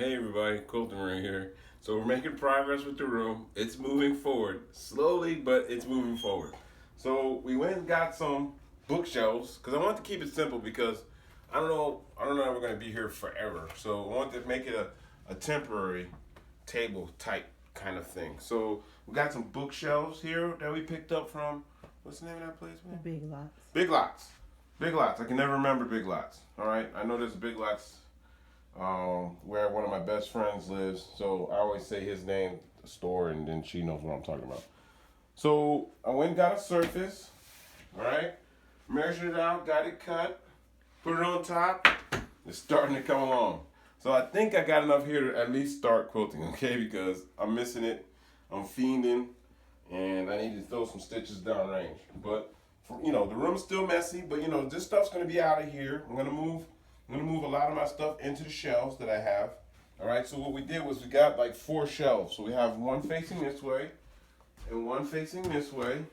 Hey everybody, Quilting Marine here. So we're making progress with the room. It's moving forward, slowly, but it's moving forward. So we went and got some bookshelves because I want to keep it simple because I don't know if we're going to be here forever. So I want to make it a temporary table type kind of thing. So we got some bookshelves here that we picked up from, what's the name of that place, man? Big Lots. Big Lots. Big Lots. I can never remember Big Lots. All right, I know there's a Big Lots where one of my best friends lives, so I always say his name, the store, and then she knows what I'm talking about. So I went and got a surface, all right, measured it out, got it cut, put it on top. It's starting to come along. So I think I got enough here to at least start quilting, okay, because I'm missing it, I'm fiending, and I need to throw some stitches downrange. But the room's still messy, but this stuff's gonna be out of here. I'm gonna move a lot of my stuff into the shelves that I have. All right, so what we did was we got like 4 shelves. So we have one facing this way and one facing this way.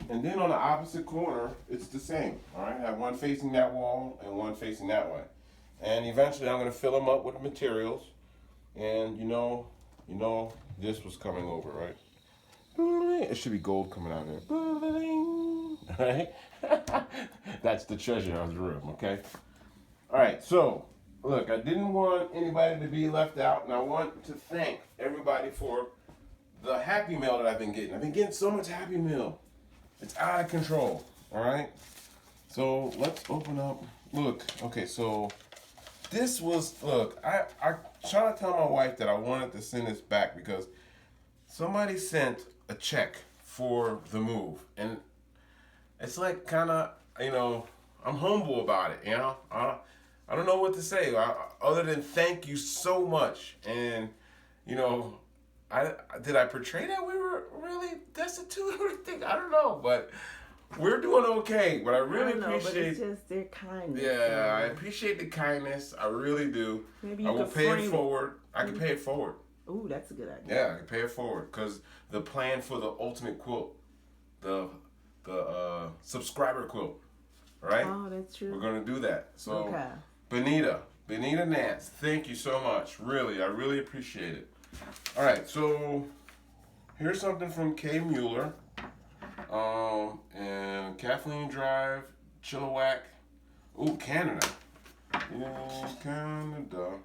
And then on the opposite corner, it's the same. All right, I have one facing that wall and one facing that way. And eventually I'm gonna fill them up with materials. And this was coming over, right? It should be gold coming out here. All right? That's the treasure of the room, okay? All right, so look, I didn't want anybody to be left out, and I want to thank everybody for the Happy Mail that I've been getting. I've been getting so much Happy Mail. It's out of control, all right? So let's open up. Look, okay, so this was, look, I trying to tell my wife that I wanted to send this back because somebody sent a check for the move, and it's like kind of, I'm humble about it, I don't know what to say other than thank you so much. And did I portray that we were really destitute or anything? I don't know, but we're doing okay. But I really appreciate. But it's just their kindness. Yeah, I appreciate the kindness. I really do. Maybe I you will could pay frame it forward. I can pay it forward. Ooh, that's a good idea. Yeah, I can pay it forward because the plan for the ultimate quilt, the subscriber quilt, right? Oh, that's true. We're gonna do that. So. Okay. Benita Nance, thank you so much. Really, I really appreciate it. All right, so here's something from Kay Mueller, and Kathleen Drive, Chilliwack, Canada. Yeah, Canada.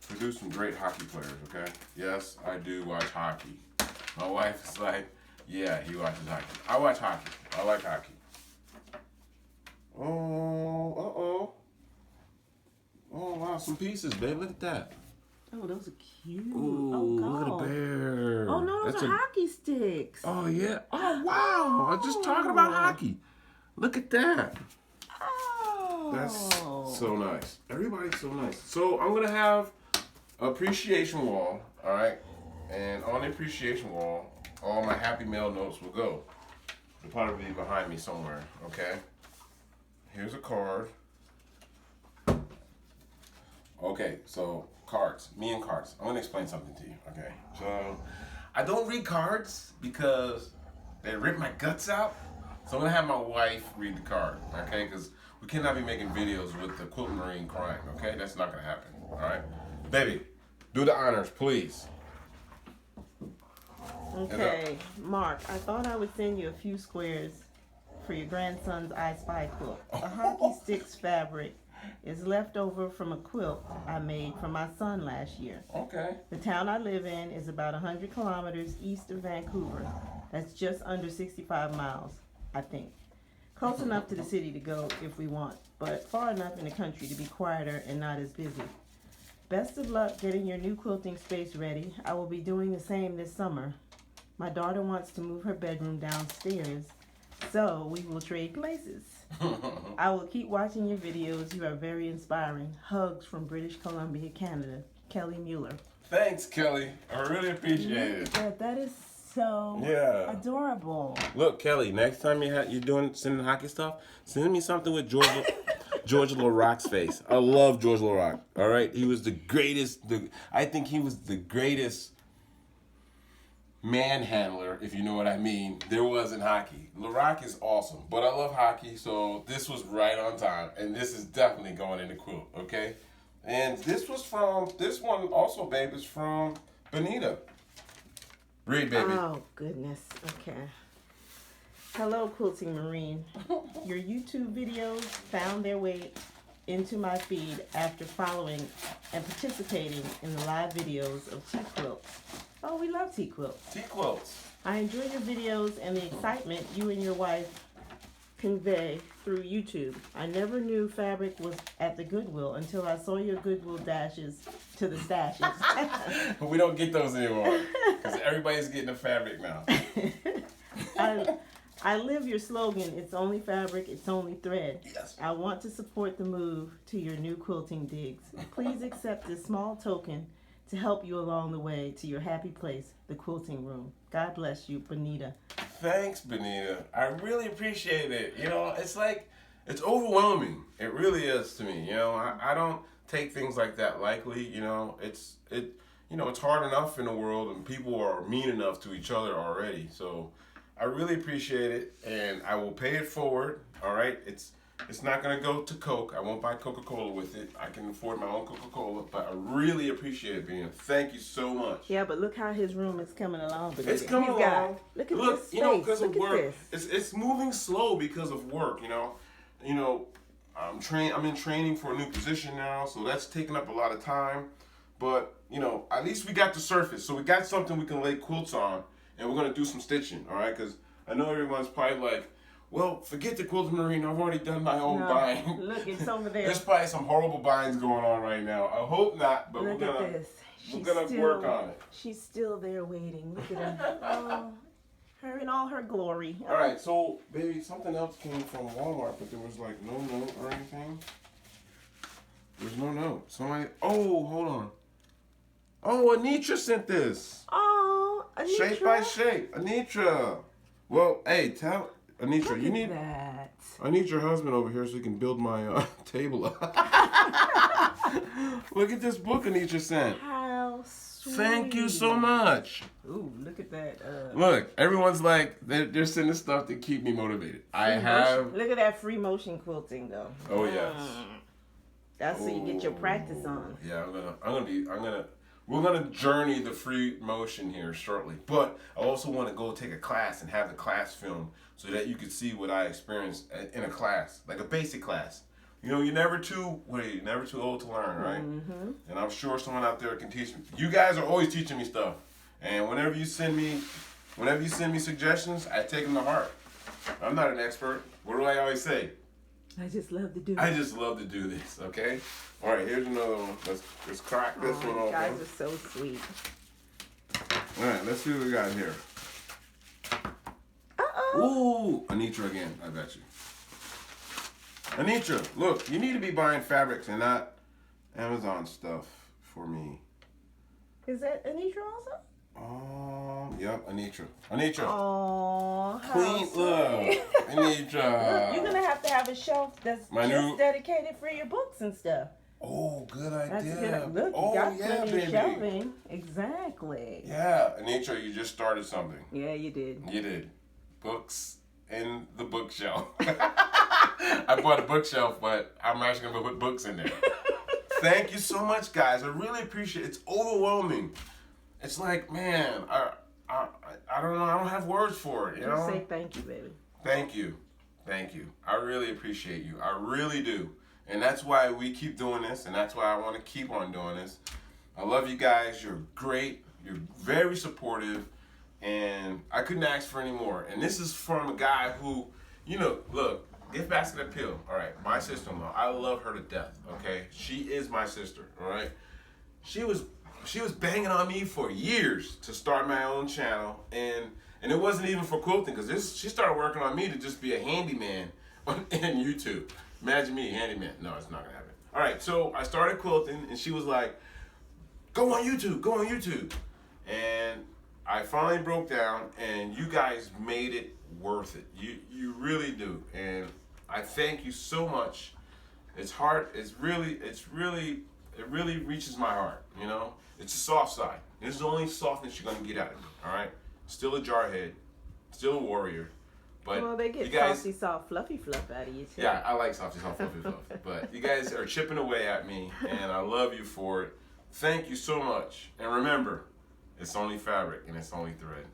Produce some great hockey players, okay? Yes, I do watch hockey. My wife is like, yeah, he watches hockey. I watch hockey. I like hockey. Oh, Oh, wow, some pieces, babe. Look at that. Oh, those are cute. Ooh, look at the bear. Oh, no, those are hockey sticks. Oh, yeah. Oh, wow. I was just talking about hockey. Look at that. Oh. That's so nice. Everybody's so nice. So I'm going to have an appreciation wall, all right? And on the appreciation wall, all my Happy Mail notes will go. They'll probably be behind me somewhere, okay? Here's a card. Okay, so cards, me and cards. I'm gonna explain something to you, okay? So, I don't read cards because they rip my guts out. So I'm gonna have my wife read the card, okay? Because we cannot be making videos with the Quilting Marine crying, okay? That's not gonna happen, all right? Baby, do the honors, please. Okay, Mark, I thought I would send you a few squares for your grandson's I Spy quilt. A hockey sticks fabric is left over from a quilt I made for my son last year. Okay. The town I live in is about 100 kilometers east of Vancouver. That's just under 65 miles, I think. Close enough to the city to go if we want, but far enough in the country to be quieter and not as busy. Best of luck getting your new quilting space ready. I will be doing the same this summer. My daughter wants to move her bedroom downstairs, so we will trade places. I will keep watching your videos. You are very inspiring. Hugs from British Columbia, Canada. Kelly Mueller. Thanks, Kelly. I really appreciate it. That is so adorable. Look, Kelly, next time you're sending hockey stuff, send me something with George LaRock's face. I love George LaRock. All right, he was the greatest. I think he was the greatest manhandler, if you know what I mean, there was in hockey. LaRock is awesome, but I love hockey, so this was right on time, and this is definitely going in the quilt, okay? And this one also, babe, is from Benita. Read, baby. Oh, goodness. Okay. Hello, Quilting Marine. Your YouTube videos found their way into my feed after following and participating in the live videos of T-Quilt. Oh, we love T-Quilt. T-Quilts. I enjoy your videos and the excitement you and your wife convey through YouTube. I never knew fabric was at the Goodwill until I saw your Goodwill dashes to the stashes. We don't get those anymore because everybody's getting the fabric now. I live your slogan, it's only fabric, it's only thread. Yes. I want to support the move to your new quilting digs. Please accept this small token to help you along the way to your happy place, the quilting room. God bless you, Benita. Thanks, Benita. I really appreciate it. You know, it's like, it's overwhelming. It really is to me. You know, I don't take things like that lightly. You know, it's hard enough in the world and people are mean enough to each other already. So I really appreciate it and I will pay it forward. All right. It's not going to go to Coke. I won't buy Coca-Cola with it. I can afford my own Coca-Cola, but I really appreciate it, Benita. Thank you so much. Yeah, but look how his room is coming along. It's coming along. Look at this space. You know, because of look work, at this. it's moving slow because of work. You know, I'm in training for a new position now, so that's taking up a lot of time. But you know, at least we got the surface, so we got something we can lay quilts on, and we're gonna do some stitching. All right, because I know everyone's probably like, well, forget the Quilting Marine. I've already done my own bind. Look, it's over there. There's probably some horrible binds going on right now. I hope not, but Look at this. we're gonna work on it. She's still there waiting. Look at her. Oh, her in all her glory. All right, so baby, something else came from Walmart, but there was like no note or anything. There's no note. Somebody. Oh, hold on. Oh, Anitra sent this. Oh, Anitra. Shape by shape, Anitra. Well, hey, tell Anitra, Look you at need. that. I need your husband over here so he can build my table up. Look at this book Anitra sent. How sweet. Thank you so much. Ooh, look at that. Look, everyone's like, they're sending stuff to keep me motivated. I have. Look at that free motion quilting though. Oh yes. That's so you get your practice on. Yeah, we're gonna journey the free motion here shortly. But I also want to go take a class and have the class film so that you can see what I experienced in a class, like a basic class. You know, you're never too old to learn, right? Mm-hmm. And I'm sure someone out there can teach me. You guys are always teaching me stuff, and whenever you send me suggestions, I take them to heart. I'm not an expert. What do I always say? I just love to do it. I just love to do this, okay? All right, here's another one. Let's crack this one open. You guys are so sweet. All right, let's see what we got here. Uh-oh. Ooh, Anitra again. I got you. Anitra, look, you need to be buying fabrics and not Amazon stuff for me. Is that Anitra also? Yep, Anitra. Anitra. Oh, Queen love. Anitra. Look, you're gonna have a shelf that's dedicated for your books and stuff. Oh, good idea. That's good. Look, you got plenty of shelving. Exactly. Yeah, Anitra, you just started something. Yeah, you did. You did. Books in the bookshelf. I bought a bookshelf, but I'm actually gonna put books in there. Thank you so much, guys. I really appreciate it. It's overwhelming. It's like, man, I don't know. I don't have words for it. You know? Say thank you, baby. Thank you. Thank you. I really appreciate you. I really do. And that's why we keep doing this, and that's why I want to keep on doing this. I love you guys. You're great. You're very supportive, and I couldn't ask for any more. And this is from a guy who, you know, look, gift basket appeal. All right, my sister-in-law. I love her to death. Okay, she is my sister. All right, she was banging on me for years to start my own channel, and it wasn't even for quilting, because she started working on me to just be a handyman in YouTube. Imagine me, handyman. No, it's not gonna happen. All right, so I started quilting, and she was like, go on YouTube. And I finally broke down, and you guys made it worth it. You really do, and I thank you so much. It's hard. It really reaches my heart, you know? It's a soft side. This is the only softness you're gonna get out of me, all right? Still a jarhead, still a warrior, But well, they get you guys, softy, soft, fluffy fluff out of you too. yeah, I like softy, soft, fluffy fluff. But you guys are chipping away at me, and I love you for it. Thank you so much. And remember, it's only fabric and it's only thread.